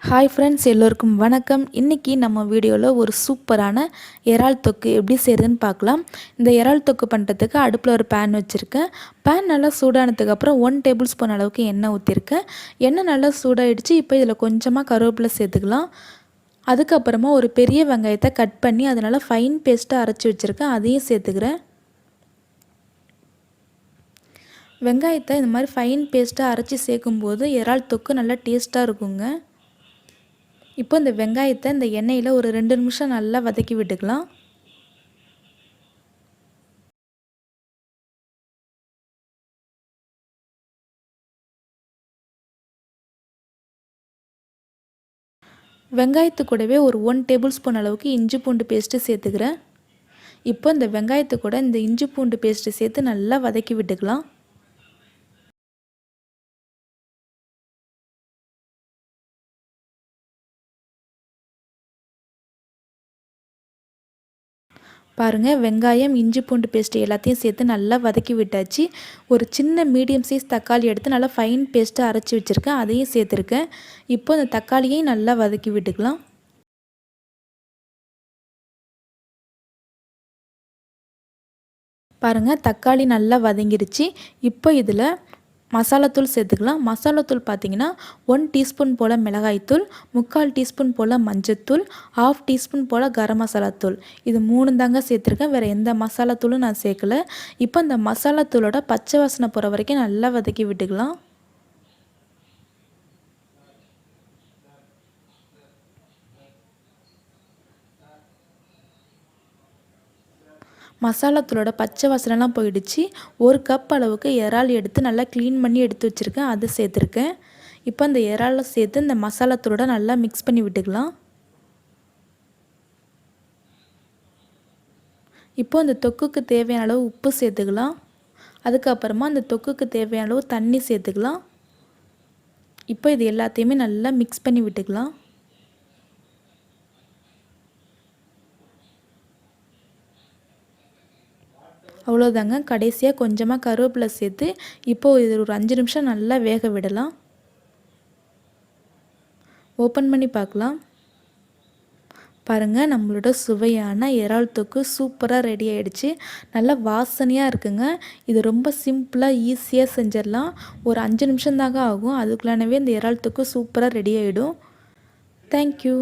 Hi friends, எல்லோருக்கும் வணக்கம். இன்றைக்கி நம்ம வீடியோவில் ஒரு சூப்பரான இறால் தொக்கு எப்படி செய்கிறதுன்னு பார்க்கலாம். இந்த இறால் தொக்கு பண்ணுறதுக்கு அடுப்பில் ஒரு பேன் வச்சுருக்கேன். பேன் நல்லா சூடானதுக்கப்புறம் 1 டேபிள் ஸ்பூன் அளவுக்கு எண்ணெய் ஊற்றிருக்கேன். எண்ணெய் நல்லா சூடாகிடுச்சு. இப்போ இதில் கொஞ்சமாக கருவேப்பிலை சேர்த்துக்கலாம். அதுக்கப்புறமா ஒரு பெரிய வெங்காயத்தை கட் பண்ணி அதனால் ஃபைன் பேஸ்ட்டாக அரைச்சி வச்சுருக்கேன், அதையும் சேர்த்துக்கிறேன். வெங்காயத்தை இந்த மாதிரி ஃபைன் பேஸ்ட்டாக அரைச்சி சேர்க்கும்போது இறால் தொக்கு நல்லா டேஸ்ட்டாக இருக்குங்க. இப்போ இந்த வெங்காயத்தை இந்த எண்ணெயில் ஒரு 2 நிமிஷம் நல்லா வதக்கி விட்டுக்கலாம். வெங்காயத்து கூடவே ஒரு 1 டேபிள் ஸ்பூன் அளவுக்கு இஞ்சி பூண்டு பேஸ்ட்டு சேர்த்துக்கிறேன். இப்போ இந்த வெங்காயத்து கூட இந்த இஞ்சி பூண்டு பேஸ்ட்டு சேர்த்து நல்லா வதக்கி விட்டுக்கலாம். பாருங்கள், வெங்காயம் இஞ்சி பூண்டு பேஸ்ட்டு எல்லாத்தையும் சேர்த்து நல்லா வதக்கி விட்டாச்சு. ஒரு சின்ன மீடியம் சைஸ் தக்காளி எடுத்து நல்லா ஃபைன் பேஸ்ட்டாக அரைச்சி வச்சுருக்கேன், அதையும் சேர்த்துருக்கேன். இப்போ அந்த தக்காளியையும் நல்லா வதக்கி விட்டுக்கலாம். பாருங்கள், தக்காளி நல்லா வதங்கிடுச்சு. இப்போ இதில் மசாலாத்தூள் சேர்த்துக்கலாம். மசாலாத்தூள் பார்த்திங்கன்னா 1 டீஸ்பூன் போல் மிளகாய்த்தூள், 3/4 டீஸ்பூன் போல் மஞ்சத்தூள், 1/2 டீஸ்பூன் போல் கரம் மசாலாத்தூள், இது 3 தாங்க சேர்த்துருக்கேன். வேறு எந்த மசாலாத்தூளும் நான் சேர்க்கலை. இப்போ இந்த மசாலாத்தூளோட பச்சை வாசனை போகிற வரைக்கும் நல்லா வதக்கி விட்டுக்கலாம். மசாலாத்தூளோட பச்சை வாசனைலாம் போயிடுச்சு. 1 கப் அளவுக்கு இறால் எடுத்து நல்லா க்ளீன் பண்ணி எடுத்து வச்சுருக்கேன், அதை சேர்த்துருக்கேன். இப்போ அந்த இறாலை சேர்த்து இந்த மசாலாத்தூளோட நல்லா மிக்ஸ் பண்ணி விட்டுக்கலாம். இப்போ அந்த தொக்குக்கு தேவையான அளவு உப்பு சேர்த்துக்கலாம். அதுக்கப்புறமா அந்த தொக்குக்கு தேவையான அளவு தண்ணி சேர்த்துக்கலாம். இப்போ இது எல்லாத்தையுமே நல்லா மிக்ஸ் பண்ணி விட்டுக்கலாம். அவ்வளோதாங்க. கடைசியாக கொஞ்சமாக கருவேப்பிலை சேர்த்து இப்போது இது ஒரு 5 நிமிஷம் நல்லா வேக விடலாம். ஓப்பன் பண்ணி பார்க்கலாம். பாருங்கள், நம்மளோட சுவையான இறால் தொக்கு சூப்பராக ரெடி ஆகிடுச்சு. நல்லா வாசனையாக இருக்குங்க. இது ரொம்ப சிம்பிளாக ஈஸியாக செஞ்சிடலாம். ஒரு 5 நிமிஷம் தாங்க ஆகும். அதுக்குள்ளானவே இந்த இறால் தொக்கு சூப்பராக ரெடி ஆகிடும். தேங்க்யூ.